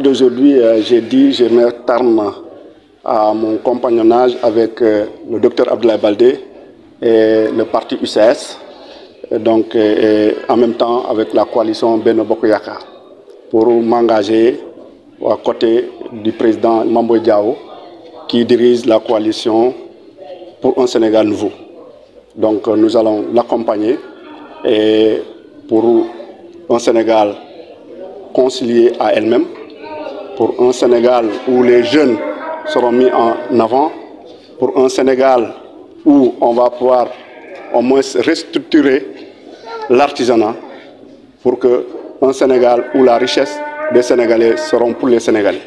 d'aujourd'hui, je mets terme à mon compagnonnage avec le docteur Abdoulaye Baldé et le parti UCS, donc en même temps avec la coalition Benno Bokk Yakaar, pour m'engager à côté du président Mame Boye Diao qui dirige la coalition pour un Sénégal nouveau. Donc nous allons l'accompagner et pour un Sénégal concilié à elle-même, pour un Sénégal où les jeunes seront mis en avant, pour un Sénégal où on va pouvoir au moins restructurer l'artisanat, pour un Sénégal où la richesse des Sénégalais seront pour les Sénégalais.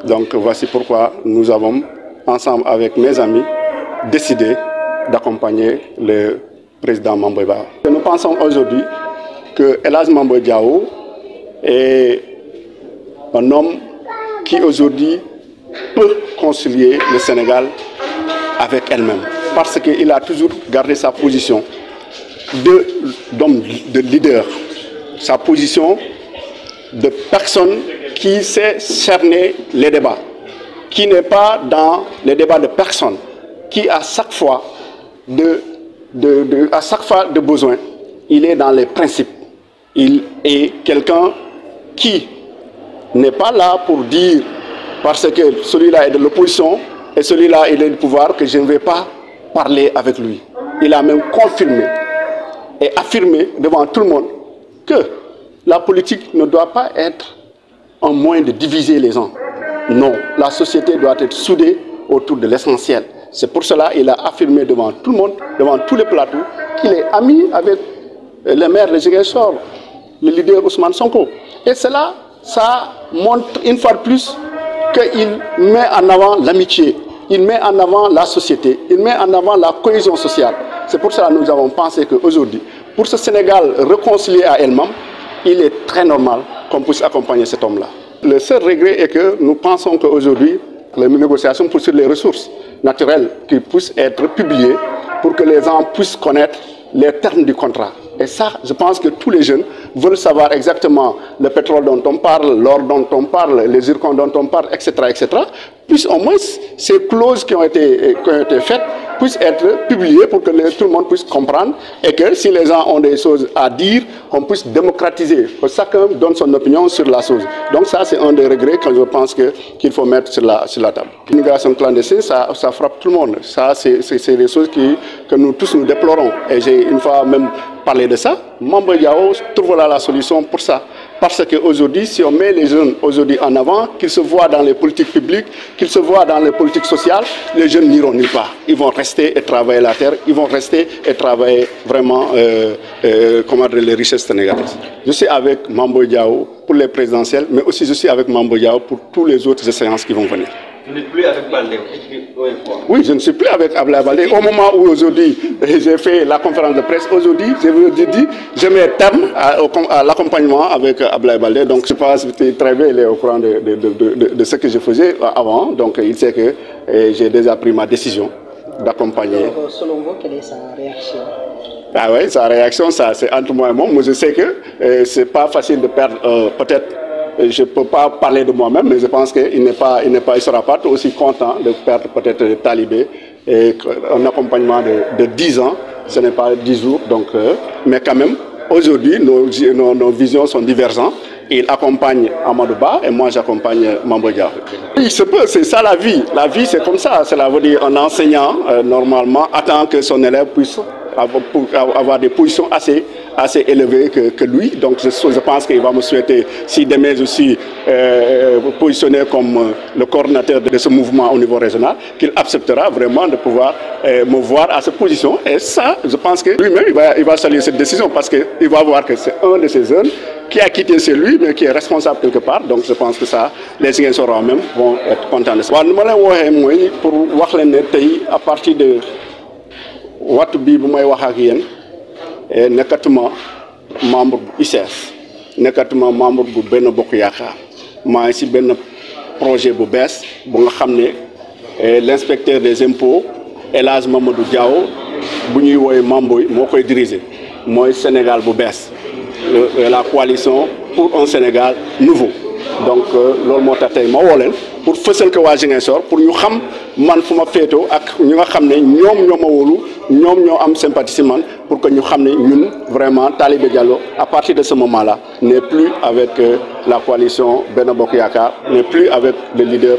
Donc voici pourquoi nous avons, ensemble avec mes amis, décidé d'accompagner le président Mame Boye Diao. Nous pensons aujourd'hui que El Hadji Mame Boye Diao est un homme qui aujourd'hui peut concilier le Sénégal avec elle-même, parce qu'il a toujours gardé sa position d'homme, de leader, sa position de personne qui sait cerner les débats, qui n'est pas dans les débats de personne, qui à chaque fois de besoin, il est dans les principes. Il est quelqu'un qui n'est pas là pour dire, parce que celui-là est de l'opposition et celui-là il est du pouvoir, que je ne vais pas parler avec lui. Il a même confirmé et affirmé devant tout le monde que la politique ne doit pas être un moyen de diviser les gens. Non, la société doit être soudée autour de l'essentiel. C'est pour cela qu'il a affirmé devant tout le monde, devant tous les plateaux, qu'il est ami avec le maire de Ziguinchor, le leader Ousmane Sonko. Et cela, ça montre une fois de plus qu'il met en avant l'amitié, il met en avant la société, il met en avant la cohésion sociale. C'est pour cela que nous avons pensé qu'aujourd'hui, pour ce Sénégal réconcilié à elle-même, il est très normal qu'on puisse accompagner cet homme-là. Le seul regret est que nous pensons qu'aujourd'hui, les négociations pour les ressources naturelles qui puissent être publiées pour que les gens puissent connaître les termes du contrat. Et ça, je pense que tous les jeunes veulent savoir exactement le pétrole dont on parle, l'or dont on parle, les zircons dont on parle, etc., etc. Puissent au moins ces clauses qui ont été faites puissent être publiées pour que tout le monde puisse comprendre et que si les gens ont des choses à dire, on puisse démocratiser, que chacun donne son opinion sur la chose. Donc ça, c'est un des regrets que je pense qu'il faut mettre sur la table. L'immigration clandestine, ça frappe tout le monde. Ça, c'est des choses que nous tous nous déplorons. Et j'ai une fois même parlé de ça. Mame Boye Diao trouvera la solution pour ça. Parce qu'aujourd'hui, si on met les jeunes aujourd'hui en avant, qu'ils se voient dans les politiques publiques, qu'ils se voient dans les politiques sociales, les jeunes n'iront nulle part. Ils vont rester et travailler la terre, ils vont rester et travailler vraiment les richesses sénégalaises. Je suis avec Mame Boye Diao pour les présidentielles, mais aussi je suis avec Mame Boye Diao pour toutes les autres séances qui vont venir. Vous n'êtes plus avec Baldé? Oui, je ne suis plus avec Abdoulaye Baldé. Au moment où aujourd'hui j'ai fait la conférence de presse, aujourd'hui, je mets terme à l'accompagnement avec Abdoulaye Baldé. Donc je pense que très bien, il est au courant de ce que je faisais avant. Donc il sait que j'ai déjà pris ma décision d'accompagner. Selon vous, quelle est sa réaction? Ah oui, sa réaction, c'est entre moi et moi. Moi, je sais que c'est pas facile de perdre peut-être. Je ne peux pas parler de moi-même, mais je pense qu'il ne sera pas aussi content de perdre peut-être les talibés et un accompagnement de 10 ans, ce n'est pas 10 jours. Donc, mais quand même, aujourd'hui, nos visions sont divergentes. Il accompagne Amadou Ba et moi j'accompagne Mame Boye Diao. Il se peut, c'est ça la vie. La vie c'est comme ça. Cela veut dire un enseignant, normalement, attend que son élève puisse avoir des positions assez élevées que lui. Donc je pense qu'il va me souhaiter, si demain je suis positionné comme le coordinateur de ce mouvement au niveau régional, qu'il acceptera vraiment de pouvoir me voir à cette position. Et ça, je pense que lui-même, il va saluer cette décision parce qu'il va voir que c'est un de ces jeunes qui a quitté chez lui, mais qui est responsable quelque part. Donc je pense que ça, les Ziguinchorois même vont être contents de ça. Pour voir les pays à partir de waxtu bii bu may wax ak yéen nekkatuma membre bu UCS nekkatuma membre bu Benno Bokk Yaakaar maa ngi ci benn projet bu bees bu nga xam ne l'inspecteur des impôts El Hadji Mamadou Diao bu ñuy woowee Mame Boye moo koy diriger mooy Sénégal bu bees la coalition pour un Sénégal nouveau. donc loolu moo tax tey ma woo leen pour fësal ko waa Ziguinchor pour ñu xam man fu ma féetoo ak ñi nga xam ne ñoom ñoo ma wóolu ñoom ñoo am sympathie si man pour que ñu xam ne ñun vraiment Talibé Diallo à partir de ce moment-là n'est plus avec la coalition Benno Bokk Yaakaar, n'est plus avec le leader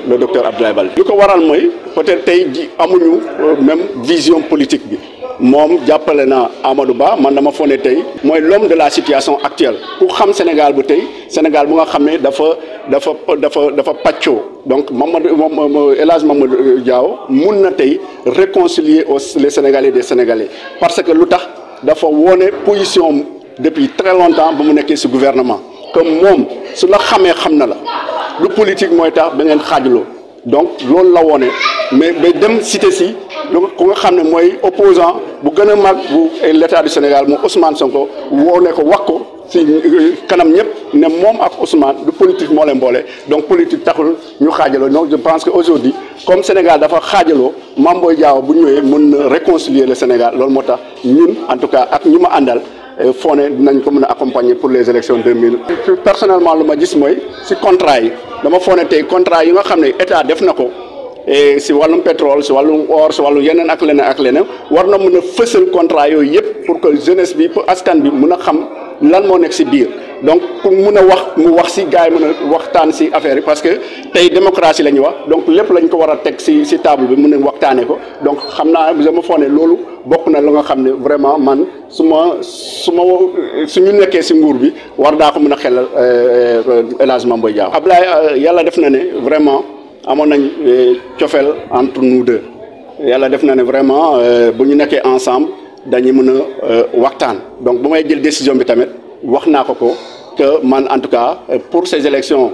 le docteur Abdoulaye Baldé. li ko waral mooy peut-être tey ji amuñu même vision politique bi moom jàppale na Amadou Ba man dama foog ne tey mooy l'homme de la situation actuelle ku xam Sénégal bu tey Sénégal bu nga xam ne dafa pàccoo donc El Hadj Mamadou Diaw mun na tey réconcilier les Sénégalais des Sénégalais parce que lu tax dafa wone position depuis très longtemps ba mu nekkee ci gouvernement que moom su la xamee xam na la lu politique mooy tax ba ngeen xaajaloo donc loolu la wone mais ba dem cité si donc ku nga xam ne mooy opposant bu gën a mag bu l'état du Sénégal moom Ousmane Sonko woo ne ko wax ko si kanam ñëpp ne moom ak Ousmane du politique moo leen boole donc politique taxul ñu xaajaloo donc je pense que aujourd'hui comme Sénégal dafa xaajaloo Mame Boye Diao bu ñëwee mën na réconcilier le Sénégal loolu moo tax ñun en tout cas ak ñu ma àndal foo ne dinañ ko mën a accompagner pour les élections 2000. personnellement lu ma gis mooy si contrat yi dama foo ne tey contrat yi nga xam ne état def na ko si wàllum pétrole si wàllum or si wàllum yeneen ak leneen war na mën a fësal contrat yooyu yëpp pour que jeunesse bi pour askan bi mën a xam lan moo nekk si biir donc pour mun a wax mu wax si gars yi mën a waxtaan si affaire yi parce que tey démocratie la ñuy wax donc lépp lañ ko war a teg si table bi mën a waxtaanee ko donc xam naa dama foog ne loolu bokk na lu nga xam ne vraiment man suñu nekkee si nguur bi war daa ko mën a xelal El Hadj Mame Boye Diao. Ablaye yàlla def na ne vraiment amoon nañ cofeel entre nous deux yàlla def na ne vraiment bu ñu nekkee ensemble dañuy mën a waxtaan donc bu may jël décision bi tamit wax naa ko que man en tout cas pour ces élections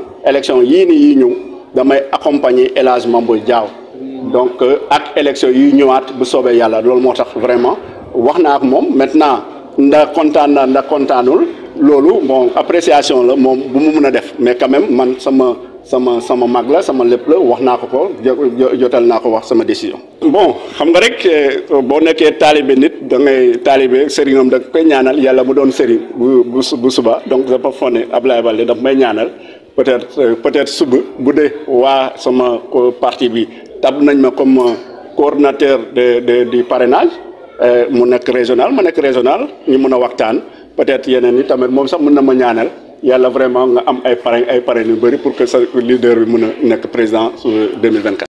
yii nii yii ñëw damay accompagner El Hadj Mame Boye Diao donc ak élection yi ñëwaat bu soobee yàlla loolu moo tax vraiment wax naa ak moom maintenant ndax kontaan na ndax kontaanul loolu bon appréciation la moom bu mu mën a def mais quand même man sama mag la sama lépp la wax naa ko jotal naa ko wax sama décision. bon xam nga rek boo nekkee taalibe nit da ngay taalibe sëriñam da koy ñaanal yàlla mu doon sëriñ bu suba donc dafa foog ne Abdoulaye Baldé daf may ñaanal peut-être suba bu dee waa sama parti bi tab nañ ma comme coordinateur du parrainage mu nekk régional ma nekk régional ñu mën a waxtaan peut-être yeneen yi tamit moom sax mën na ma ñaanal. yàlla vraiment nga am ay parrain yu bëri pour que sa leader bi mën a nekk président su 2024.